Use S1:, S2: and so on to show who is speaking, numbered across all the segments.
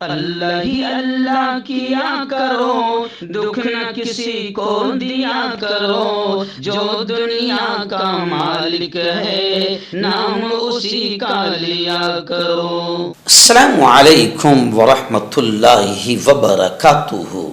S1: अल्लाह ही अल्लाह किया करो, दुख न किसी को दिया करो, जो दुनिया का मालिक है नाम उसी का लिया करो।
S2: अस्सलामु अलैकुम वरहमतुल्लाहि वबरकातुहू।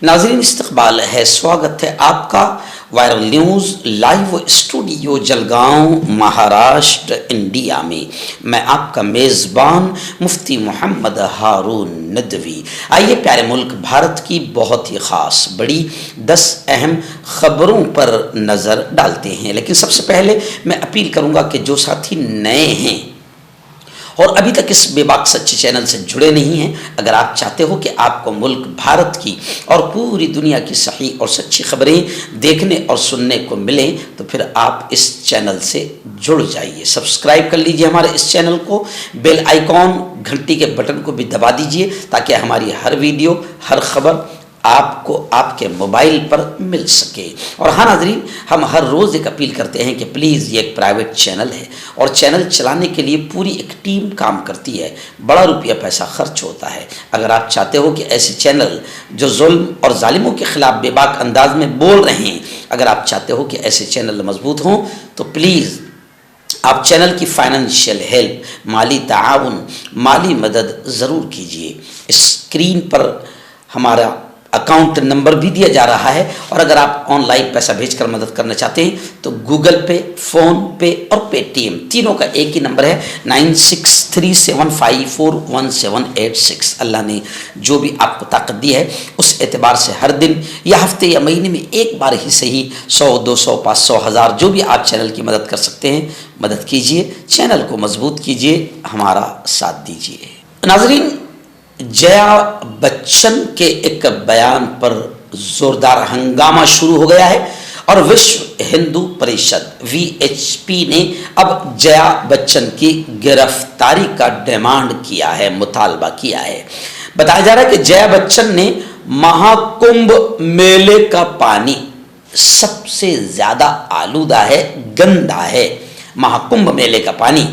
S2: नाज़रीन, इस्तक़बाल है, स्वागत है आपका viral news live studio Jalgaon Maharashtra India में। मैं आपका मेज़बान मुफ्ती मोहम्मद हारून नदवी। आइए प्यारे मुल्क भारत की बहुत ही ख़ास बड़ी 10 अहम ख़बरों पर नज़र डालते हैं। लेकिन सबसे पहले मैं अपील करूँगा कि जो साथी नए हैं और अभी तक इस बेबाक सच्चे चैनल से जुड़े नहीं हैं, अगर आप चाहते हो कि आपको मुल्क भारत की और पूरी दुनिया की सही और सच्ची खबरें देखने और सुनने को मिलें, तो फिर आप इस चैनल से जुड़ जाइए। सब्सक्राइब कर लीजिए हमारे इस चैनल को, बेल आइकॉन घंटी के बटन को भी दबा दीजिए ताकि हमारी हर वीडियो, हर खबर आपको आपके मोबाइल पर मिल सके। और हाँ नाज़रीन, हम हर रोज़ एक अपील करते हैं कि प्लीज़ ये एक प्राइवेट चैनल है और चैनल चलाने के लिए पूरी एक टीम काम करती है, बड़ा रुपया पैसा खर्च होता है। अगर आप चाहते हो कि ऐसे चैनल जो जुल्म और जालिमों के ख़िलाफ़ बेबाक अंदाज में बोल रहे हैं, अगर आप चाहते हो कि ऐसे चैनल मजबूत हों, तो प्लीज़ आप चैनल की फाइनेंशियल हेल्प, माली ताआवुन, माली मदद ज़रूर कीजिए। स्क्रीन पर हमारा अकाउंट नंबर भी दिया जा रहा है और अगर आप ऑनलाइन पैसा भेजकर मदद करना चाहते हैं तो गूगल पे, फ़ोन पे और पेटीएम तीनों का एक ही नंबर है 9637541786। अल्लाह ने जो भी आपको ताकत दी है उस एतबार से हर दिन या हफ्ते या महीने में एक बार ही सही 100, 200, 500, 1000 जो भी आप चैनल की मदद कर सकते हैं, मदद कीजिए, चैनल को मजबूत कीजिए, हमारा साथ दीजिए। नाज़रीन, जया बच्चन के एक बयान पर जोरदार हंगामा शुरू हो गया है और विश्व हिंदू परिषद VHP ने अब जया बच्चन की गिरफ्तारी का डिमांड किया है, मुतालबा किया है। बताया जा रहा है कि जया बच्चन ने महाकुंभ मेले का पानी सबसे ज्यादा आलूदा है, गंदा है। महाकुंभ मेले का पानी,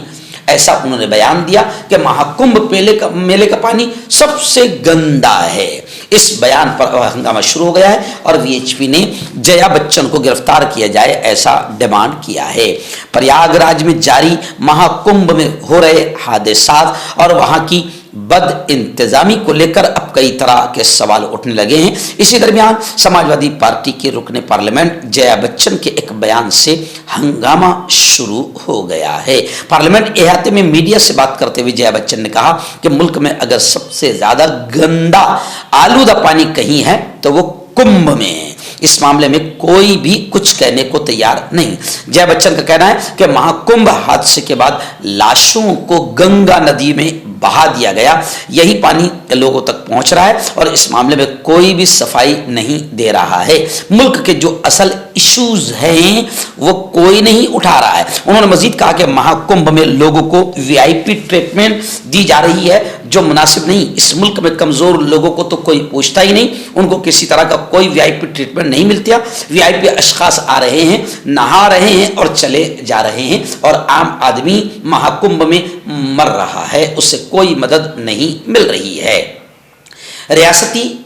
S2: ऐसा उन्होंने बयान दिया कि महाकुंभ मेले का पानी सबसे गंदा है। इस बयान पर हंगामा शुरू हो गया है और VHP ने जया बच्चन को गिरफ्तार किया जाए ऐसा डिमांड किया है। प्रयागराज में जारी महाकुंभ में हो रहे हादसात और वहां की बद इंतजामी को लेकर अब कई तरह के सवाल उठने लगे हैं। इसी दरमियान समाजवादी पार्टी के रुकने पार्लियामेंट जया बच्चन के एक बयान से हंगामा शुरू हो गया है। पार्लियामेंट इहाते में मीडिया से बात करते हुए जया बच्चन ने कहा कि मुल्क में अगर सबसे ज्यादा गंदा आलूदा पानी कहीं है तो वो कुंभ में है। इस मामले में कोई भी कुछ कहने को तैयार नहीं। जया बच्चन का कहना है कि महाकुंभ हादसे के बाद लाशों को गंगा नदी में बहा दिया गया, यही पानी लोगों तक पहुंच रहा है और इस मामले में कोई भी सफाई नहीं दे रहा है। मुल्क के जो असल इश्यूज हैं वो कोई नहीं उठा रहा है। उन्होंने मजीद कहा कि महाकुंभ में लोगों को VIP ट्रीटमेंट दी जा रही है जो मुनासिब नहीं। इस मुल्क में कमजोर लोगों को तो कोई पूछता ही नहीं, उनको किसी तरह का कोई VIP ट्रीटमेंट नहीं मिलता। VIP अशखास आ रहे हैं, नहा रहे हैं और चले जा रहे हैं और आम आदमी महाकुंभ में मर रहा है, उससे कोई मदद नहीं मिल रही है। रियासती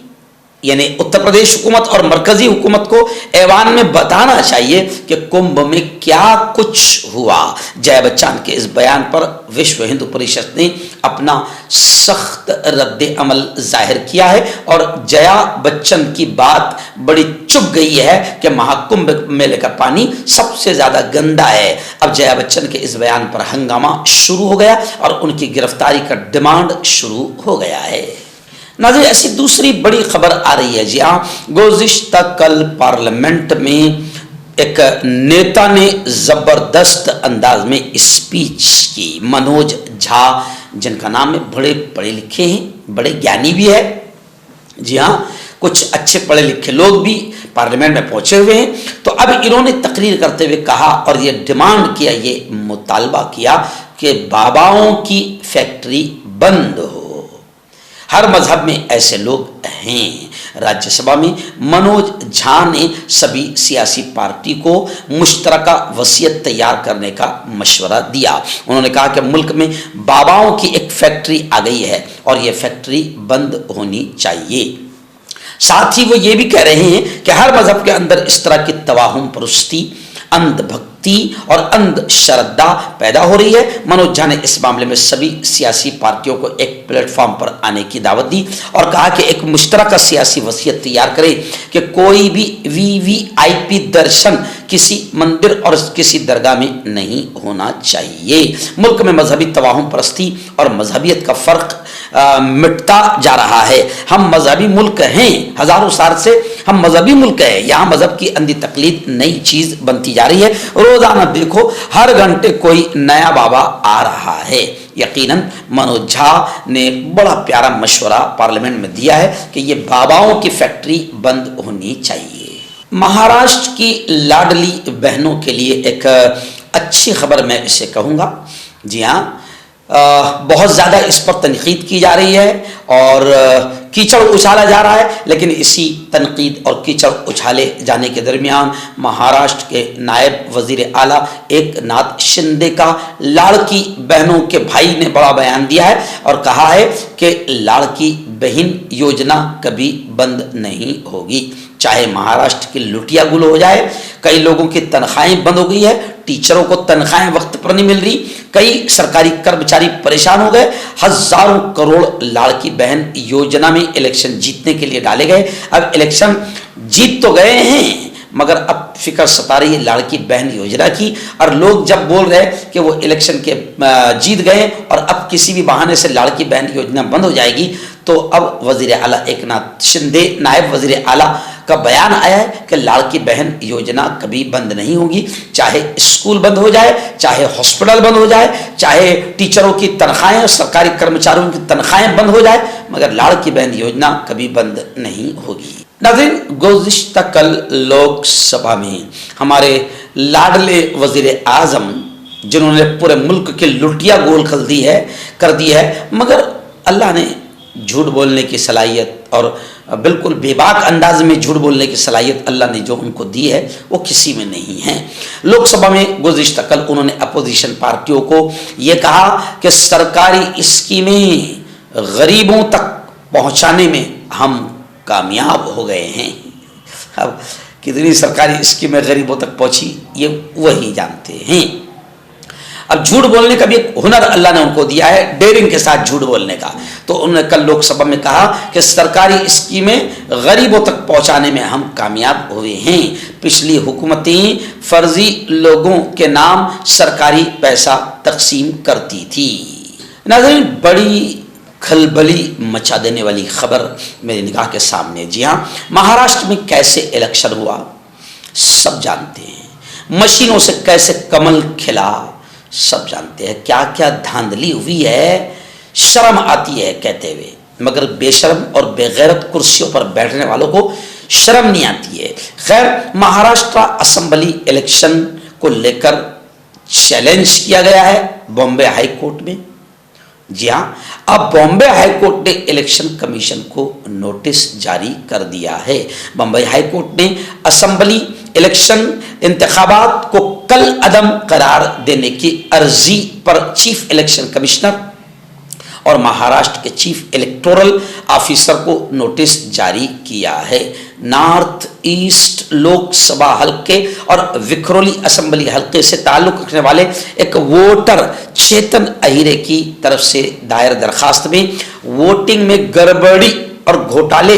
S2: यानी उत्तर प्रदेश हुकूमत और मरकजी हुकूमत को ऐवान में बताना चाहिए कि कुंभ में क्या कुछ हुआ। जया बच्चन के इस बयान पर विश्व हिंदू परिषद ने अपना सख्त रद्द अमल जाहिर किया है और जया बच्चन की बात बड़ी चुभ गई है कि महाकुंभ मेले का पानी सबसे ज्यादा गंदा है। अब जया बच्चन के इस बयान पर हंगामा शुरू हो गया और उनकी गिरफ्तारी का डिमांड शुरू हो गया है। नाज़रीन, ऐसी दूसरी बड़ी खबर आ रही है। जी हाँ, गुज़िश्ता कल पार्लियामेंट में एक नेता ने जबरदस्त अंदाज में स्पीच की। मनोज झा, जिनका नाम है, बड़े पढ़े लिखे हैं, बड़े ज्ञानी भी है। जी हाँ, कुछ अच्छे पढ़े लिखे लोग भी पार्लियामेंट में पहुंचे हुए हैं। तो अब इन्होंने तकरीर करते हुए कहा और ये डिमांड किया, ये मुतालबा किया कि बाबाओं की फैक्ट्री बंद हो। हर मजहब में ऐसे लोग हैं। राज्यसभा में मनोज झा ने सभी सियासी पार्टी को मुश्तरका वसीयत तैयार करने का मशवरा दिया। उन्होंने कहा कि मुल्क में बाबाओं की एक फैक्ट्री आ गई है और यह फैक्ट्री बंद होनी चाहिए। साथ ही वो ये भी कह रहे हैं कि हर मजहब के अंदर इस तरह की तवाहुम परस्ती, अंधभक्ति और अंधश्रद्धा पैदा हो रही है। मनोज झा ने इस मामले में सभी सियासी पार्टियों को एक प्लेटफॉर्म पर आने की दावत दी और कहा कि एक मुश्तरका सियासी वसीयत तैयार करे कि कोई भी वीवीआईपी दर्शन किसी मंदिर और किसी दरगाह में नहीं होना चाहिए। मुल्क में मजहबी तवाहुम परस्ती और मजहबियत का फर्क मिटता जा रहा है। हम मजहबी मुल्क हैं, हजारों साल से हम मजहबी मुल्क हैं। यहाँ मजहब की अंधी तकलीद नई चीज बनती जा रही है। रोजाना देखो हर घंटे कोई नया बाबा आ रहा है। यकीनन मनोज झा ने बड़ा प्यारा मशवरा पार्लियामेंट में दिया है कि ये बाबाओं की फैक्ट्री बंद होनी चाहिए। महाराष्ट्र की लाडली बहनों के लिए एक अच्छी खबर मैं इसे कहूँगा। जी हाँ, बहुत ज़्यादा इस पर तनकीद की जा रही है और कीचड़ उछाला जा रहा है, लेकिन इसी तनकीद और कीचड़ उछाले जाने के दरमियान महाराष्ट्र के नायब वजीर आला एकनाथ शिंदे का लाड़की बहनों के भाई ने बड़ा बयान दिया है और कहा है कि लाड़की बहन योजना कभी बंद नहीं होगी, चाहे महाराष्ट्र की लुटिया गुल हो जाए। कई लोगों की तनख्वाहें बंद हो गई है, टीचरों को तनख्वाहें वक्त पर नहीं मिल रही, कई सरकारी कर्मचारी परेशान हो गए। हजारों करोड़ लाड़की बहन योजना में इलेक्शन जीतने के लिए डाले गए। अब इलेक्शन जीत तो गए हैं मगर अब फिक्र सता रही है लाड़की बहन योजना की। और लोग जब बोल रहे हैं कि वो इलेक्शन के जीत गए और अब किसी भी बहाने से लाड़की बहन योजना बंद हो जाएगी, तो अब वजीर आला एकनाथ शिंदे नायब वजीर आला का बयान आया है कि लाड़की बहन योजना कभी बंद नहीं होगी, चाहे स्कूल बंद हो जाए, चाहे हॉस्पिटल बंद हो जाए, चाहे टीचरों की तनख्वाहें और सरकारी कर्मचारियों की तनख्वाहें बंद हो जाए, मगर लाड़की बहन योजना कभी बंद नहीं होगी। नाज़रीन, गुज़िश्ता कल लोकसभा में हमारे लाडले वजीर आजम जिन्होंने पूरे मुल्क की लुटिया गोल कर दी है, मगर अल्लाह ने झूठ बोलने की सलाहियत और बिल्कुल बेबाक अंदाज में झूठ बोलने की सलाहियत अल्लाह ने जो उनको दी है वो किसी में नहीं है। लोकसभा में गुज़िश्ता कल उन्होंने अपोजिशन पार्टियों को ये कहा कि सरकारी स्कीमें गरीबों तक पहुंचाने में हम कामयाब हो गए हैं। अब कितनी सरकारी स्कीमें गरीबों तक पहुंची ये वही जानते हैं। अब झूठ बोलने का भी एक हुनर अल्लाह ने उनको दिया है, डेयरिंग के साथ झूठ बोलने का। तो उन्होंने कल लोकसभा में कहा कि सरकारी स्कीमें गरीबों तक पहुंचाने में हम कामयाब हुए हैं। पिछली हुकूमतें फर्जी लोगों के नाम सरकारी पैसा तकसीम करती थी। नाज़रीन, बड़ी खलबली मचा देने वाली खबर मेरी निगाह के सामने। जी हाँ, महाराष्ट्र में कैसे इलेक्शन हुआ सब जानते हैं, मशीनों से कैसे कमल खिला सब जानते हैं, क्या क्या धांधली हुई है शर्म आती है कहते हुए, मगर बेशर्म और बेगैरत कुर्सियों पर बैठने वालों को शर्म नहीं आती है। खैर, महाराष्ट्र असेंबली इलेक्शन को लेकर चैलेंज किया गया है बॉम्बे हाई कोर्ट में। जी हाँ, अब बॉम्बे हाई कोर्ट ने इलेक्शन कमीशन को नोटिस जारी कर दिया है। बॉम्बे हाई कोर्ट ने असेंबली इलेक्शन इंतखाबात को कल अदम करार देने की अर्जी पर चीफ इलेक्शन कमिश्नर और महाराष्ट्र के चीफ इलेक्टोरल ऑफिसर को नोटिस जारी किया है। नॉर्थ ईस्ट लोकसभा हलके और विक्रोली असेंबली हलके से ताल्लुक रखने वाले एक वोटर चेतन अहिरे की तरफ से दायर दरखास्त में वोटिंग में गड़बड़ी और घोटाले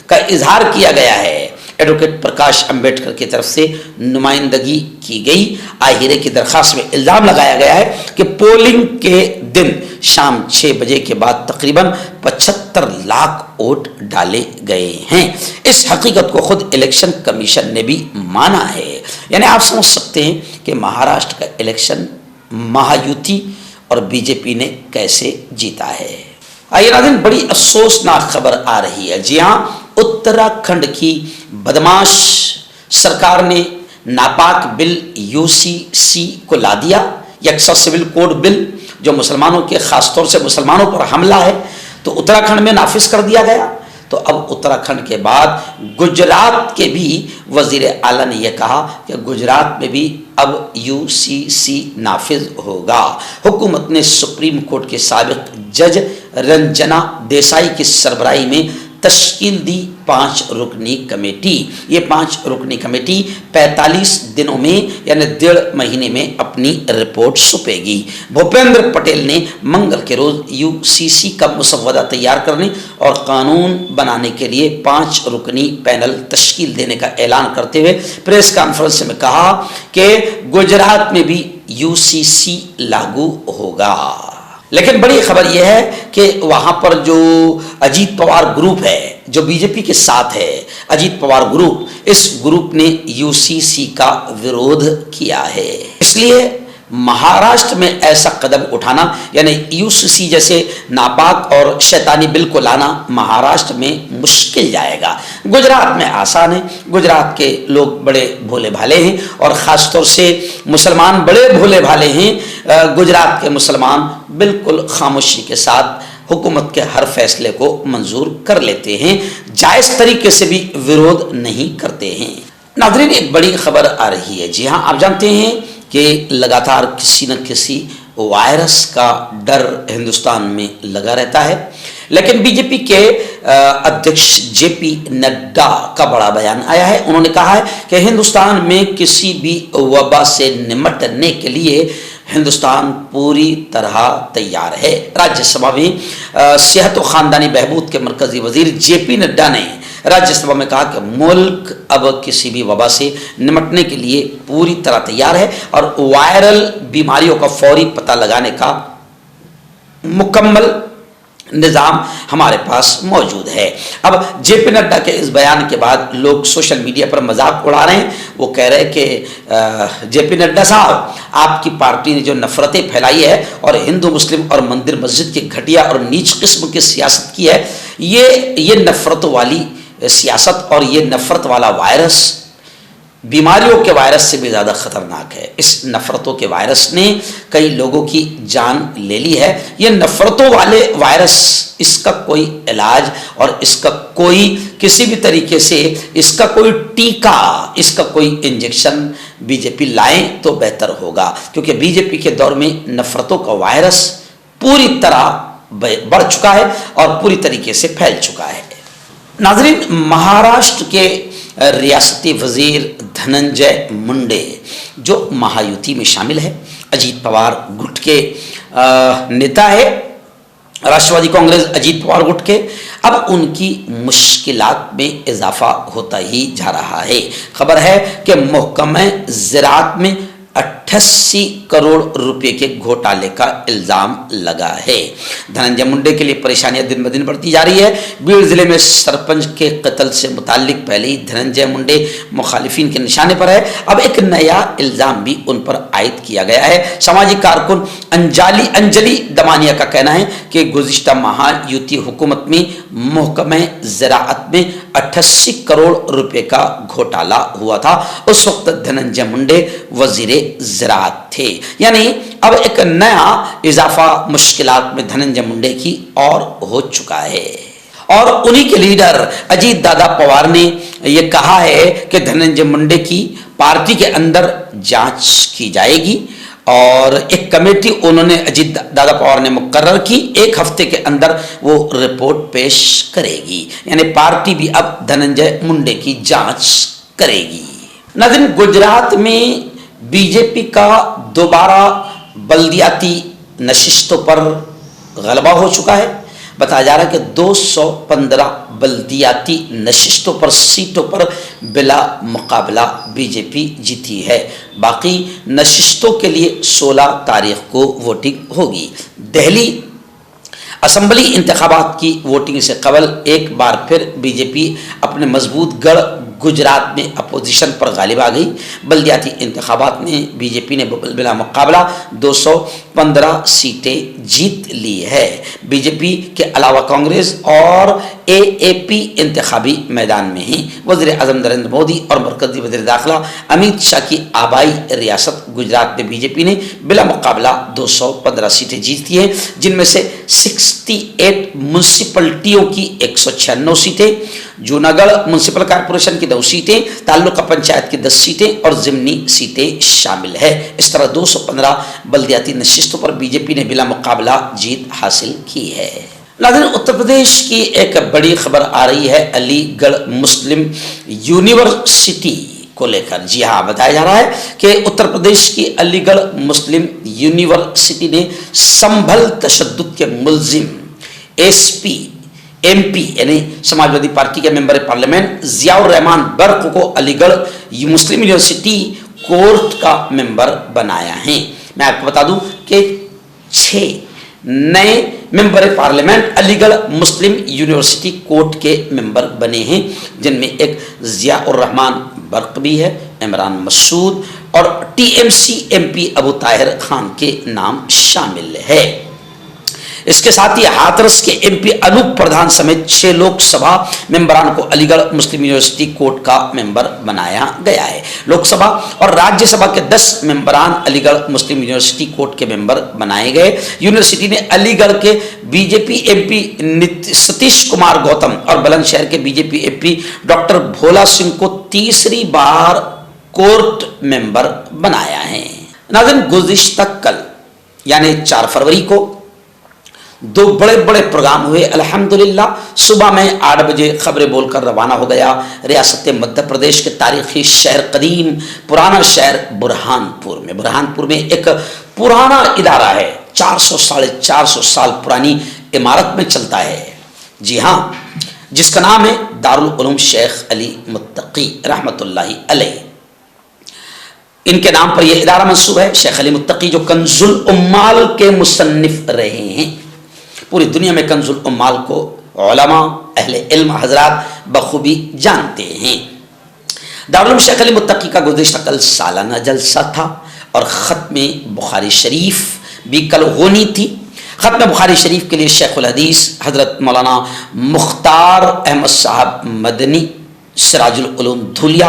S2: का इजहार किया गया है। एडवोकेट प्रकाश अंबेडकर की तरफ से नुमाइंदगी की गई आहिरे की दरखास्त में इल्जाम लगाया गया है कि पोलिंग के दिन शाम 6 बजे के बाद तकरीबन 75 लाख वोट डाले गए हैं। इस हकीकत को खुद इलेक्शन कमीशन ने भी माना है। यानी आप समझ सकते हैं कि महाराष्ट्र का इलेक्शन महायुति और बीजेपी ने कैसे जीता है। आइए नाज़रीन, बड़ी अफसोसनाक खबर आ रही है। जी हाँ, उत्तराखंड की बदमाश सरकार ने नापाक बिल यूसीसी को ला दिया, यक्सा सिविल कोड बिल जो मुसलमानों के खासतौर से मुसलमानों पर हमला है। तो उत्तराखंड में नाफिज कर दिया गया। तो अब उत्तराखंड के बाद गुजरात के भी वजीर आला ने यह कहा कि गुजरात में भी अब यूसीसी नाफिज होगा। हुकूमत ने सुप्रीम कोर्ट के साबिक जज रंजना देसाई की सरबराही में तश्कील दी 5 रुकनी कमेटी। ये 5 रुकनी कमेटी 45 दिनों में यानी 1.5 महीने में अपनी रिपोर्ट सौंपेगी। भूपेंद्र पटेल ने मंगल के रोज यूसीसी का मसवदा तैयार करने और कानून बनाने के लिए 5 रुकनी पैनल तश्कील देने का ऐलान करते हुए प्रेस कॉन्फ्रेंस में कहा कि गुजरात में भी यूसीसी लागू होगा। लेकिन बड़ी खबर यह है कि वहां पर जो अजीत पवार ग्रुप है, जो बीजेपी के साथ है, अजीत पवार ग्रुप, इस ग्रुप ने यूसीसी का विरोध किया है। इसलिए महाराष्ट्र में ऐसा कदम उठाना यानी यूसीसी जैसे नापाक और शैतानी बिल को लाना महाराष्ट्र में मुश्किल जाएगा। गुजरात में आसान है। गुजरात के लोग बड़े भोले भाले हैं और ख़ासतौर से मुसलमान बड़े भोले भाले हैं। गुजरात के मुसलमान बिल्कुल खामोशी के साथ हुकूमत के हर फैसले को मंजूर कर लेते हैं, जायज़ तरीके से भी विरोध नहीं करते हैं। नाज़रीन, एक बड़ी खबर आ रही है। जी हाँ, आप जानते हैं कि लगातार किसी न किसी वायरस का डर हिंदुस्तान में लगा रहता है, लेकिन बीजेपी के अध्यक्ष जेपी नड्डा का बड़ा बयान आया है। उन्होंने कहा है कि हिंदुस्तान में किसी भी वबा से निपटने के लिए हिंदुस्तान पूरी तरह तैयार है। राज्यसभा में सेहत और ख़ानदानी बहबूद के मरकजी वजीर जेपी नड्डा ने राज्यसभा में कहा कि मुल्क अब किसी भी वबा से निपटने के लिए पूरी तरह तैयार है और वायरल बीमारियों का फौरी पता लगाने का मुकम्मल निज़ाम हमारे पास मौजूद है। अब जेपी नड्डा के इस बयान के बाद लोग सोशल मीडिया पर मजाक उड़ा रहे हैं। वो कह रहे हैं कि जेपी नड्डा साहब, आपकी पार्टी ने जो नफरतें फैलाई है और हिंदू मुस्लिम और मंदिर मस्जिद की घटिया और नीच किस्म की सियासत की है, ये नफरतों वाली सियासत और ये नफरत वाला वायरस बीमारियों के वायरस से भी ज़्यादा ख़तरनाक है। इस नफ़रतों के वायरस ने कई लोगों की जान ले ली है। ये नफ़रतों वाले वायरस, इसका कोई इलाज और इसका कोई किसी भी तरीके से इसका कोई टीका, इसका कोई इंजेक्शन बीजेपी लाए तो बेहतर होगा, क्योंकि बीजेपी के दौर में नफ़रतों का वायरस पूरी तरह बढ़ चुका है और पूरी तरीके से फैल चुका है। नाज़रीन, महाराष्ट्र के रियासती वजीर धनंजय मुंडे जो महायुति में शामिल है, अजीत पवार गुट के नेता है, राष्ट्रवादी कांग्रेस अजीत पवार गुट के, अब उनकी मुश्किलात में इजाफा होता ही जा रहा है। खबर है कि महकमा ज़राअत में 88 करोड़ रुपए के घोटाले का इल्ज़ाम लगा है। धनंजय मुंडे के लिए परेशानियां दिन ब दिन बढ़ती जा रही है। बीड़ जिले में सरपंच के कत्ल से मुताल्लिक पहले ही धनंजय मुंडे मुखालिफिन के निशाने पर है। अब एक नया इल्ज़ाम भी उन पर आयद किया गया है। सामाजिक कारकुन अंजलि दमानिया का कहना है कि गुज़िश्ता महायुति हुकूमत में महकमा ज़राअत में 88 करोड़ रुपए का घोटाला हुआ था। उस वक्त धनंजय मुंडे वजीर ज़राअत थे। यानी अब एक नया इजाफा मुश्किलात में धनंजय मुंडे की और हो चुका है। और उन्हीं के लीडर अजीत दादा पवार ने यह कहा है कि धनंजय मुंडे की पार्टी के अंदर जांच की जाएगी और एक कमेटी उन्होंने अजीत दादा पवार ने मुकर्रर की, 1 हफ्ते के अंदर वो रिपोर्ट पेश करेगी। यानी पार्टी भी अब धनंजय मुंडे की जांच करेगी। नाज़रीन, गुजरात में बीजेपी का दोबारा बल्दियाती नशिस्तों पर गलबा हो चुका है। बताया जा रहा है कि 215 बल्दियाती नशिस्तों पर सीटों पर बिला मुकाबला बीजेपी जीती है। बाकी नशिस्तों के लिए 16 तारीख को वोटिंग होगी। दिल्ली असम्बली इंतखाबात की वोटिंग से कबल एक बार फिर बीजेपी अपने मजबूत गढ़ गुजरात में अपोजिशन पर गालिब आ गई। बल्दियाती इंतखाबात में बीजेपी ने बिला मुकाबला 215 सीटें जीत जीत ली है। बीजेपी के अलावा कांग्रेस और एएपी इंतखाबी मैदान में ही। वज़ीर आज़म नरेंद्र मोदी और मरकजी वज़ीर दाखिला अमित शाह की आबाई रियासत गुजरात में बीजेपी ने बिला मुकाबला 215 सीटें जीती हैं, जिनमें से 68 म्यूनसिपलिटियों की 196 सीटें, जूनागढ़ म्यूनसिपल कॉरपोरेशन की 9 सीटें, ताल्लुका पंचायत की 10 सीटें और ज़िमनी सीटें शामिल है। इस तरह 215 बल्दियाती नशिस्तों पर बीजेपी ने बिला मुकाबला जीत हासिल की है। नाज़रीन, उत्तर प्रदेश की एक बड़ी खबर आ रही है अलीगढ़ मुस्लिम यूनिवर्सिटी को लेकर। जी हाँ, बताया जा रहा है कि उत्तर प्रदेश की अलीगढ़ मुस्लिम यूनिवर्सिटी ने संभल तशद्दुद के मुल्जिम एसपी एमपी यानी समाजवादी पार्टी के मेंबर पार्लियामेंट जियाउर रहमान बर्क को अलीगढ़ मुस्लिम यूनिवर्सिटी कोर्ट का मेंबर बनाया है। मैं आपको बता दूं कि 6 नए मेंबर पार्लियामेंट अलीगढ़ मुस्लिम यूनिवर्सिटी कोर्ट के मेंबर बने हैं, जिनमें एक जियाउर रहमान बर्क भी है, इमरान मसूद और टीएमसी एमपी अबू ताहिर खान के नाम शामिल है। इसके साथ ही हाथरस के एमपी अनूप प्रधान समेत 6 लोकसभा मेंबरान को अलीगढ़ मुस्लिम यूनिवर्सिटी कोर्ट का मेंबर बनाया गया है। लोकसभा और राज्यसभा के 10 मेंबरान अलीगढ़ मुस्लिम यूनिवर्सिटी कोर्ट के मेंबर बनाए गए। यूनिवर्सिटी ने अलीगढ़ के बीजेपी एमपी सतीश कुमार गौतम और बुलंदशहर के BJP MP doctor Bhola Singh को तीसरी बार कोर्ट मेंबर बनाया है। नाज़रीन, गुज़िश्ता कल यानी 4 फरवरी को 2 बड़े बड़े प्रोग्राम हुए। अल्हम्दुलिल्लाह, सुबह में 8 बजे खबरें बोलकर रवाना हो गया रियासत मध्य प्रदेश के तारीखी शहर कदीम पुराना शहर बुरहानपुर में। बुरहानपुर में एक पुराना इदारा है, 400-450 साल पुरानी इमारत में चलता है। जी हाँ, जिसका नाम है दारुल उलूम शेख अली मुत्तकी रहमतुल्लाहि अलैह। इनके नाम पर यह इदारा मंसूब है। शेख अली मुत्तकी जो कंजुल उम्माल के मुसन्निफ रहे हैं, पूरी दुनिया में कंजुल उम्माल को उलमा अहले इल्म हजरात बखूबी जानते हैं। दारुल उलूम शेख अली मुत्तकी का गुज़िश्ता कल सालाना जलसा था और ख़त्म बुखारी शरीफ भी कल होनी थी। ख़त्म बुखारी शरीफ के लिए शेखुल हदीस हज़रत मौलाना मुख्तार अहमद साहब मदनी सिराजुल उलूम धुलिया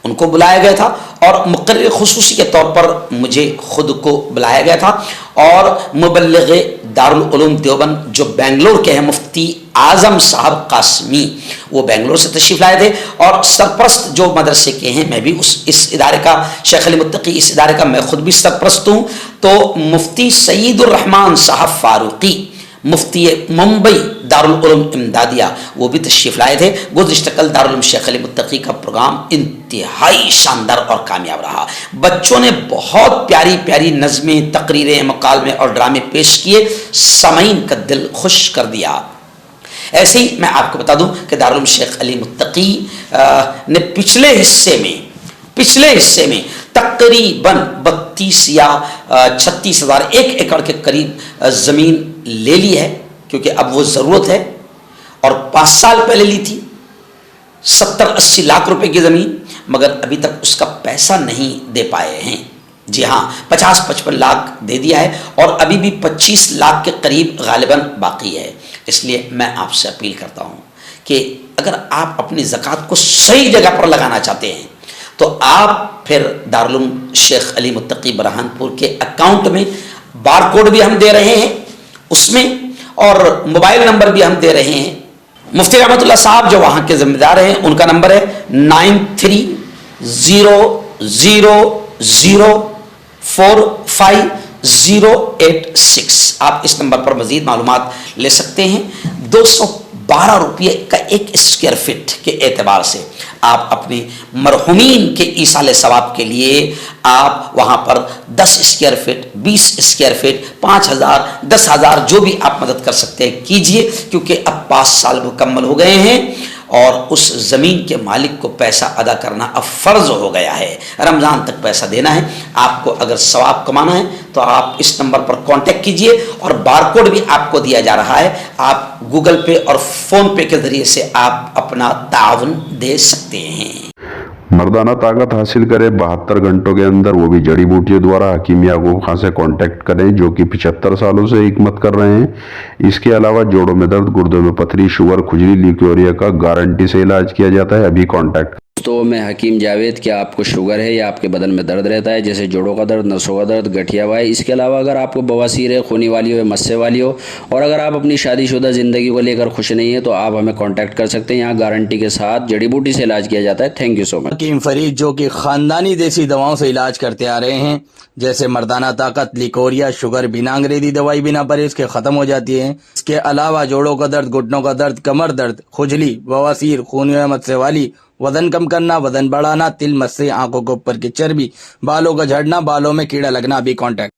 S2: उनको बुलाया गया था और मुक़र्रिर खुसूसी के तौर पर मुझे खुद को बुलाया गया था और मुबल्लिग़ दारुल उलूम देवबंद जो बेंगलोर के हैं मुफ्ती आज़म साहब कासमी, वो बेंगलोर से तशरीफ़ लाए थे और सरपरस्त जो मदरसे के हैं, मैं भी इस इदारे का शेख अली मुत्तकी इस इदारे का मैं खुद भी सरपरस्त हूँ। तो मुफ्ती सईदुर रहमान साहब फारूकी मुफ्ती मुंबई दारुल उलूम इमदादिया वो भी तशरीफ़ लाए थे। गुज़िश्ता कल दारुल उलूम शेख अली मुत्तकी का प्रोग्राम इंतहाई शानदार और कामयाब रहा। बच्चों ने बहुत प्यारी प्यारी नज़में, तकरीरें, मकालमे और ड्रामे पेश किए, सामीन का दिल खुश कर दिया। ऐसे ही मैं आपको बता दूं कि दारुल उलूम शेख अली मुत्तकी ने पिछले हिस्से में तकरीबन 32 या 36 हज़ार 1 एकड़ के करीब ज़मीन ले ली है, क्योंकि अब वो ज़रूरत है। और 5 साल पहले ली थी 70-80 लाख रुपए की ज़मीन, मगर अभी तक उसका पैसा नहीं दे पाए हैं। जी हाँ, 50-55 लाख दे दिया है और अभी भी 25 लाख के करीब गालिबन बाकी है। इसलिए मैं आपसे अपील करता हूँ कि अगर आप अपनी ज़कात को सही जगह पर लगाना चाहते हैं तो आप फिर दारुल उलूम शेख अली मुत्तकी बुरहानपुर के अकाउंट में बारकोड भी हम दे रहे हैं उसमें, और मोबाइल नंबर भी हम दे रहे हैं। मुफ्ती रहमतुल्लाह साहब जो वहाँ के जिम्मेदार हैं, उनका नंबर है 9300045086। आप इस नंबर पर मजीद मालूमात ले सकते हैं। 212 रुपये का 1 स्क्वायर फीट के एतबार से आप अपने मरहुमीन के ईसाले सवाब के लिए आप वहाँ पर 10 स्क्वायर फीट, 20 स्क्वायर फीट, 5000, 10,000 जो भी आप मदद कर सकते हैं कीजिए, क्योंकि अब 5 साल मुकम्मल हो गए हैं और उस ज़मीन के मालिक को पैसा अदा करना अब फ़र्ज़ हो गया है। रमज़ान तक पैसा देना है। आपको अगर सवाब कमाना है तो आप इस नंबर पर कांटेक्ट कीजिए और बारकोड भी आपको दिया जा रहा है। आप गूगल पे और फ़ोन पे के ज़रिए से आप अपना ताउन दे सकते हैं।
S3: मर्दाना ताकत हासिल करें 72 घंटों के अंदर, वो भी जड़ी बूटियों द्वारा। हकीम याकूब खान से कांटेक्ट करें, जो कि 75 सालों से हिकमत कर रहे हैं। इसके अलावा जोड़ों में दर्द, गुर्दों में पथरी, शुगर, खुजली, ल्यूकेरिया का गारंटी से इलाज किया जाता है। अभी कांटेक्ट।
S4: तो मैं हकीम जावेद, क्या आपको शुगर है या आपके बदन में दर्द रहता है, जैसे जोड़ों का दर्द, नसों का दर्द, गठिया वाई? इसके अलावा अगर आपको बवासीर है, खूनी वाली हो या मस्से वाली हो, और अगर आप अपनी शादीशुदा ज़िंदगी को लेकर खुश नहीं है, तो आप हमें कांटेक्ट कर सकते हैं। यहाँ गारंटी के साथ जड़ी बूटी से इलाज किया जाता है। Thank you so much.
S5: Hakim Farid, जो कि खानदानी देसी दवाओं से इलाज करते आ रहे हैं, जैसे मर्दाना ताकत, लिकोरिया, शुगर बिना अंग्रेजी दवाई, बिना परहेज के खत्म हो जाती है। इसके अलावा जोड़ों का दर्द, घुटनों का दर्द, कमर दर्द, खुजली, बवासीर, खूनी मस्से वाली, वजन कम करना, वजन बढ़ाना, तिल, मस्से, आंखों के ऊपर की चर्बी, बालों का झड़ना, बालों में कीड़ा लगना, भी कांटेक्ट।